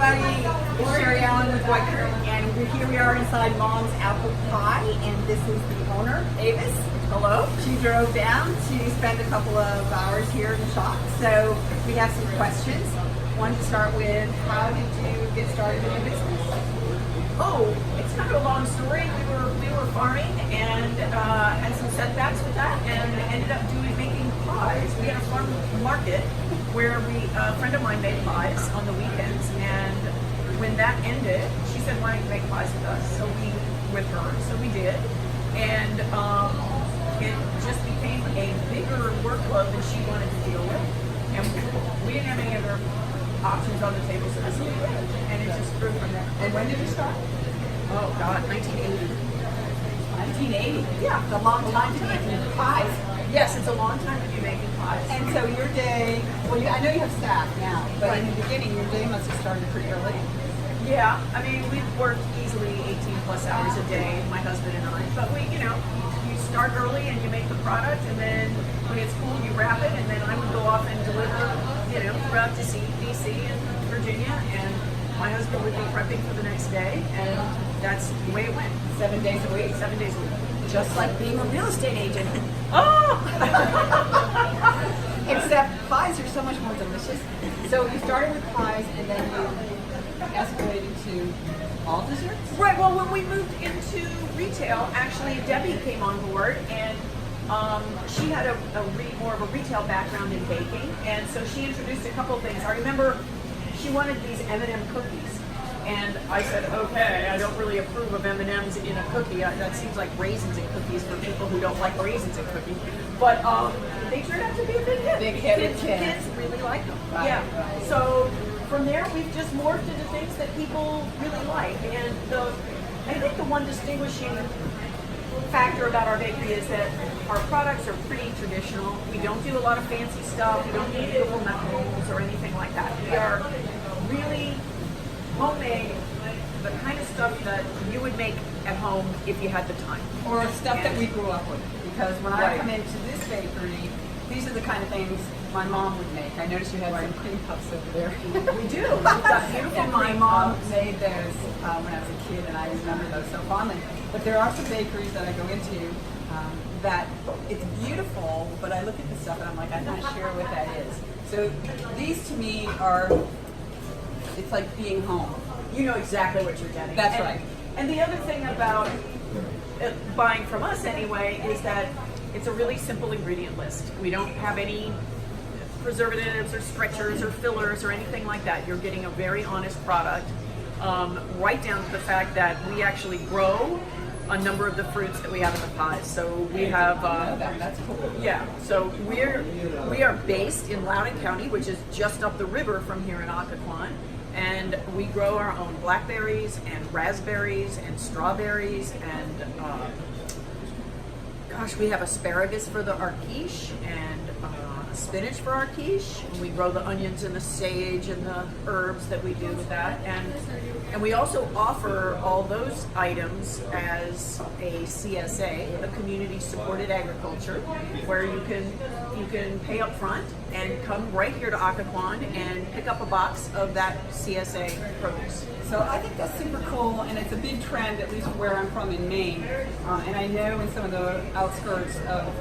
everybody. It's Sheri with Occoquan, and here we are inside Mom's Apple Pie, and this is the owner, Avis. Hello. She drove down to spend a couple of hours here in the shop, so we have some questions. One to start with, how did you get started in the business? Oh, it's kind of a long story. We were farming and had some setbacks with that, and ended up making pies. We had a farm market where a friend of mine made pies on the weekends, and when that ended, she said, "Why don't you make pies with us?" So we did, and it just became a bigger workload than she wanted to deal with, and we didn't have any other options on the table, so this was good, and it just grew from there. And when did you start? Oh God, 1980. 1980. Yeah, The long time to make pies. yes, it's a long time to be making pies. And so your day, well, I know you have staff now, but in the beginning, your day must have started pretty early. Yeah, I mean, we've worked easily 18 plus hours a day, my husband and I. But you start early and you make the product, and then when it's cool, you wrap it, and then I would go off and deliver, throughout DC and Virginia, and my husband would be prepping for the next day, and that's the way it went. 7 days a week. 7 days a week. Just like being a real estate agent. Oh! Except pies are so much more delicious. So you started with pies, and then you escalated to all desserts? Right, well, when we moved into retail, actually Debbie came on board, and she had more of a retail background in baking, and so she introduced a couple of things. I remember she wanted these M&M cookies, and I said, okay, I don't really approve of M&Ms in a cookie. That seems like raisins in cookies for people who don't like raisins in cookies. But they turned out to be a big hit. Big hit with Kids really like them. Right. Yeah. So from there, we've just morphed into things that people really like. And I think the one distinguishing factor about our bakery is that our products are pretty traditional. We don't do a lot of fancy stuff. We don't do beautiful molds or anything like that. We are really homemade, the kind of stuff that you would make at home if you had the time. Or stuff that we grew up with. Because when I Right. come into this bakery, these are the kind of things my mom would make. I noticed you had some cream puffs over there. We do. We've got beautiful And my cream mom puffs. made those when I was a kid, and I remember those so fondly. But there are some bakeries that I go into that it's beautiful, but I look at the stuff and I'm like, I'm not sure what that is. So these to me are, it's like being home. You know exactly what you're getting. That's right. And the other thing about buying from us anyway is that it's a really simple ingredient list. We don't have any preservatives or stretchers or fillers or anything like that. You're getting a very honest product, right down to the fact that we actually grow a number of the fruits that we have in the pies. So we have, That's cool. yeah. So we are based in Loudoun County, which is just up the river from here in Occoquan, and we grow our own blackberries and raspberries and strawberries and we have asparagus for our quiche and spinach for our quiche. And we grow the onions and the sage and the herbs that we do with that. And we also offer all those items as a CSA, a community supported agriculture, where you can pay up front and come right here to Occoquan and pick up a box of that CSA produce. So I think that's super cool, and it's a big trend, at least where I'm from in Maine. And I know in some of the outskirts of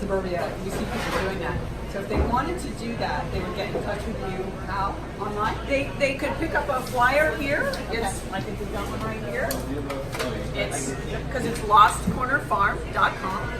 suburbia, you see people doing that. So if they wanted to do that, they would get in touch with you how? Online? They could pick up a flyer here. I think we've got one right here. It's because it's lostcornerfarm.com,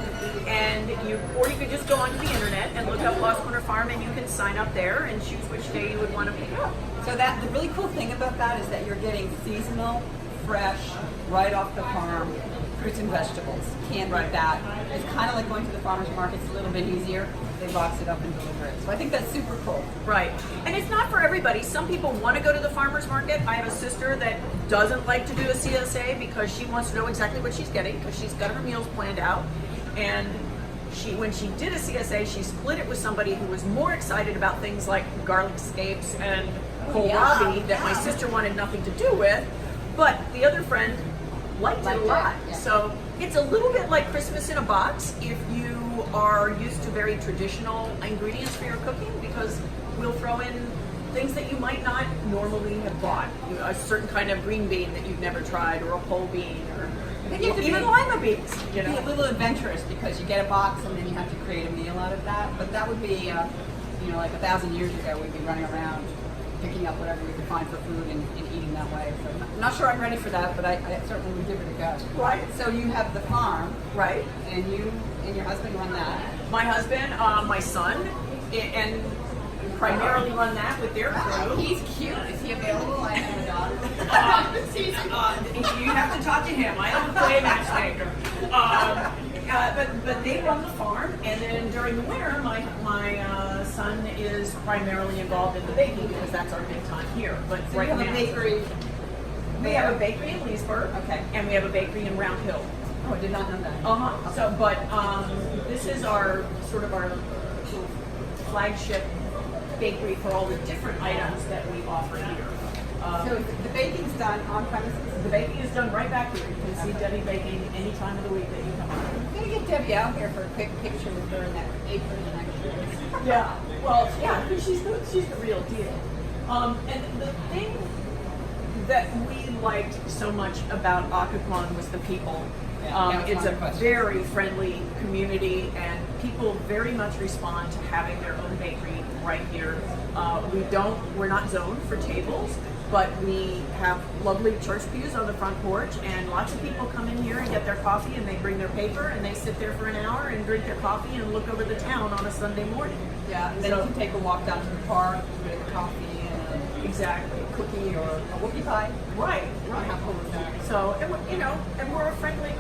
and you could just go onto the internet and look up Lost Corner Farm, and you can sign up there and choose which day you would want to pick up. So the really cool thing about that is that you're getting seasonal, fresh, right off the farm fruits and vegetables. Can't beat that. It's kind of like going to the farmer's market. It's a little bit easier. They box it up and deliver it. So I think that's super cool. Right. And it's not for everybody. Some people want to go to the farmer's market. I have a sister that doesn't like to do a CSA because she wants to know exactly what she's getting, because she's got her meals planned out. And when she did a CSA, she split it with somebody who was more excited about things like garlic scapes and kohlrabi that my sister wanted nothing to do with. But the other friend liked it a lot. Yeah. So it's a little bit like Christmas in a box if you are used to very traditional ingredients for your cooking, because we'll throw in things that you might not normally have bought. You know, a certain kind of green bean that you've never tried, or a pole bean, or I think you have to even be- lima beans. You Be a know, little adventurous because you get a box and then you have to create a meal out of that. But that would be, like 1,000 years ago, we'd be running around picking up whatever we could find for food and eating that way. So I'm not sure I'm ready for that, but I certainly would give it a go. Right. So you have the farm, right? and you and your husband run that. My husband, my son, and primarily run that with their crew. He's cute. Is he available? I have a daughter. You have to talk to him. I don't play matchmaker. But they run the farm, and then during the winter, my son is primarily involved in the baking because that's our big time here. But So right you have now, a bakery. we have a bakery in Leesburg, Okay. and we have a bakery in Round Hill. Oh, I did not know that. So, but this is our sort of our flagship bakery for all the different items that we offer here. So the baking's done on premises. The baking is done right back here. You can see Debbie baking any time of the week that you come out. I'm gonna get Debbie out here for a quick picture with her in that apron and that. Yeah. Well, yeah, because she's the real deal. And the thing that we liked so much about Occoquan was the people. Yeah, It's a one question. very friendly community, and people very much respond to having their own bakery right here. We're not zoned for tables, but we have lovely church pews on the front porch, and lots of people come in here and get their coffee, and they bring their paper, and they sit there for an hour and drink their coffee and look over the town on a Sunday morning. Yeah, and then So- you can take a walk down to the park, get a coffee and Exactly. a cookie or a whoopie pie. Right, How right. cool is that? So, and we're a friendly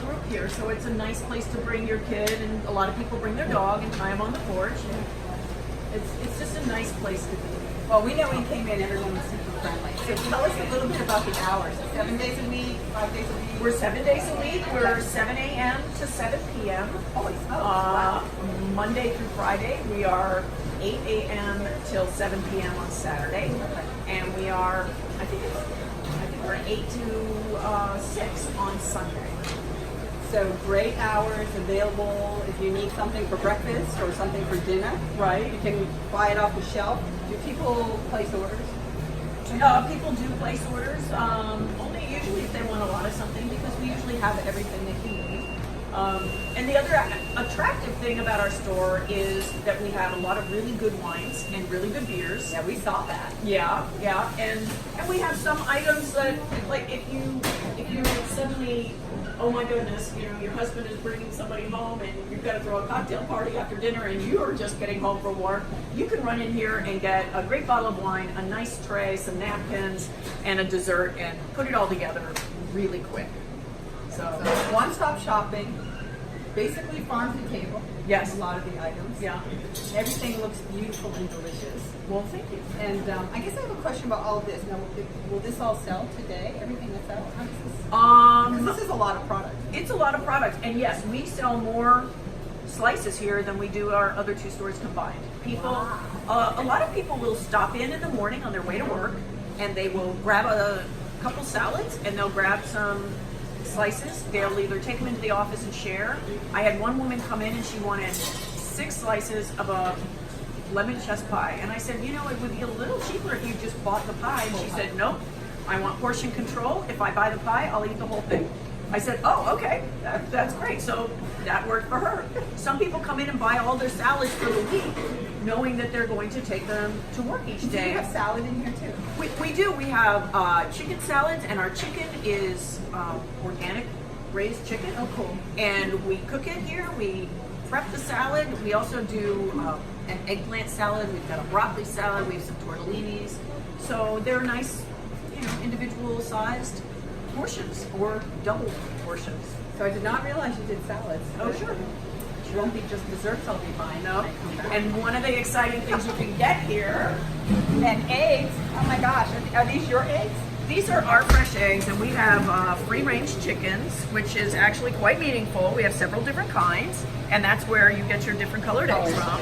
group here, so it's a nice place to bring your kid, and a lot of people bring their dog and tie him on the porch. And it's just a nice place to be. Well, we know when you came in, everyone was super friendly. So tell us a little bit about the hours. 7 days a week, 5 days a week? We're 7 days a week. We're 7 a.m. to 7 p.m. Holy smokes, wow. Monday through Friday, we are 8 a.m. till 7 p.m. on Saturday, and we are, I think we're 8 to 6 on Sunday. So great hours available if you need something for breakfast or something for dinner. Right. You can buy it off the shelf. Do people place orders? People do place orders, only usually if they want a lot of something, because we usually have everything they can need. And the other attractive thing about our store is that we have a lot of really good wines and really good beers. Yeah, we saw that. Yeah, and we have some items that, like, if you suddenly, oh my goodness, your husband is bringing somebody home and you've got to throw a cocktail party after dinner and you're just getting home from work, you can run in here and get a great bottle of wine, a nice tray, some napkins, and a dessert, and put it all together really quick. So one-stop shopping, basically farm to table. Yes. A lot of the items. Yeah. Everything looks beautiful and delicious. Well, thank you. And I guess I have a question about all of this. Now, will this all sell today? Everything that's out? How does this? Because this is a lot of product. It's a lot of products, and yes, we sell more slices here than we do our other two stores combined. People, a lot of people will stop in the morning on their way to work, and they will grab a couple salads, and they'll grab some slices. They'll either take them into the office and share. I had one woman come in and she wanted 6 slices of a lemon chess pie, and I said, it would be a little cheaper if you just bought the pie. And she said, nope, I want portion control. If I buy the pie, I'll eat the whole thing. I said, oh, okay, that's great. So that worked for her. Some people come in and buy all their salads for the week, knowing that they're going to take them to work each Do day. you have salad in here too? We do. We have chicken salads, and our chicken is organic raised chicken. Oh, cool. And we cook it here. We prep the salad. We also do an eggplant salad. We've got a broccoli salad. We have some tortellinis. So they're nice, individual sized portions or double portions. So I did not realize you did salads. Oh, sure. It won't be just desserts I'll be buying. No. when I come back. And one of the exciting things you can get here, And eggs. Oh my gosh, are these your eggs? these are our fresh eggs, and we have free-range chickens, which is actually quite meaningful. We have several different kinds, and that's where you get your different colored eggs from.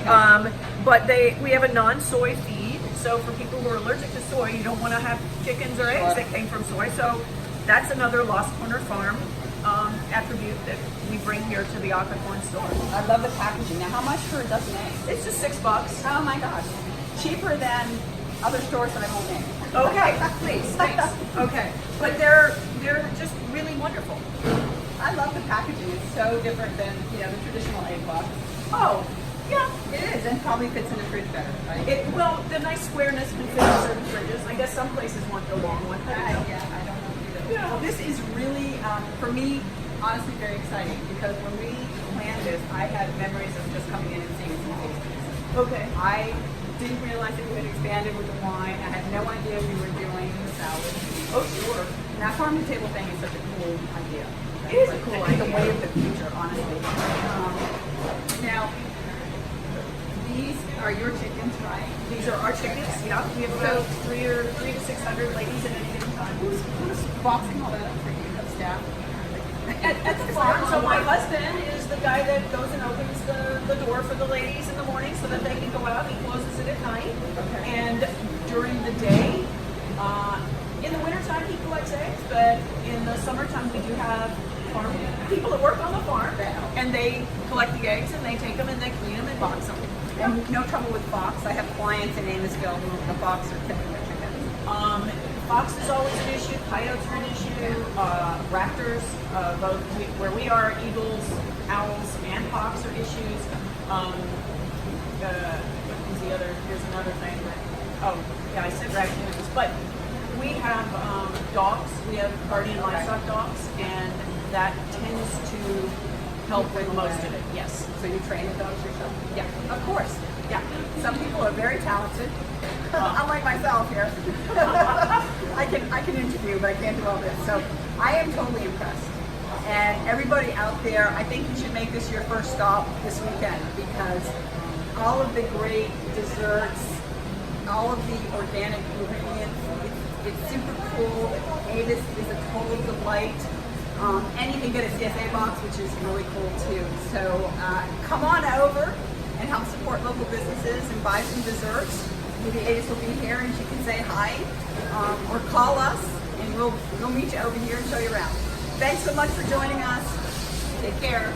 Okay. But we have a non-soy feed, so for people who are allergic to soy, you don't want to have chickens or eggs that came from soy. So that's another Lost Corner Farm attribute that we bring here to the Occoquan store. I love the packaging. Now, how much for a dozen eggs? It's just $6. Oh my gosh. cheaper than other stores that I won't name. Okay, please, thanks. Okay, but they're just really wonderful. I love the packaging. It's so different than the traditional egg box. Oh, yeah. It is, and probably fits in the fridge better, right? Well, the nice squareness can fit in certain fridges. I guess some places want the long one. I don't know either. Yeah. Well, this is really, for me, honestly, very exciting because when we planned this, I had memories of just coming in and seeing some tastings. Okay. I didn't realize that we had expanded with the wine. I had no idea we were doing the salad. Oh, sure. And that farm to table thing is such a cool idea. It is a cool It's the idea. way of the future, honestly. Now, these are your chickens, right? These are our chickens. Yeah, we have about 300 to 600 ladies at any given time. Who's boxing all that up for you? Have staff? At the farm, so my husband is the guy that goes and opens the door for the ladies in the morning so that they can go out. He closes it at night. Okay. And during the day, in the wintertime he collects eggs, but in the summertime we do have farm people that work on the farm, and they collect the eggs and they take them and they clean them and box them. And no trouble with fox. I have clients in Amosville who the fox are killing their chickens. Fox is always an issue, coyotes are an issue, raptors, both where we are, eagles, owls, and hawks are issues. What's the other? Here's another thing. Oh, yeah, I said raccoons, but we have dogs. We have guardian livestock dogs, and that tends to help with most of it. Yes. So you train the dogs yourself? Yeah. Of course. Yeah. Some people are very talented. Unlike myself here. I can interview, but I can't do all this. So I am totally impressed. And everybody out there, I think you should make this your first stop this weekend because all of the great desserts, all of the organic ingredients, it's super cool. Avis is a total delight. And you can get a CSA box, which is really cool too. So come on over and help support local businesses and buy some desserts. Maybe Avis will be here and she can say hi, or call us and we'll meet you over here and show you around. Thanks so much for joining us. Take care.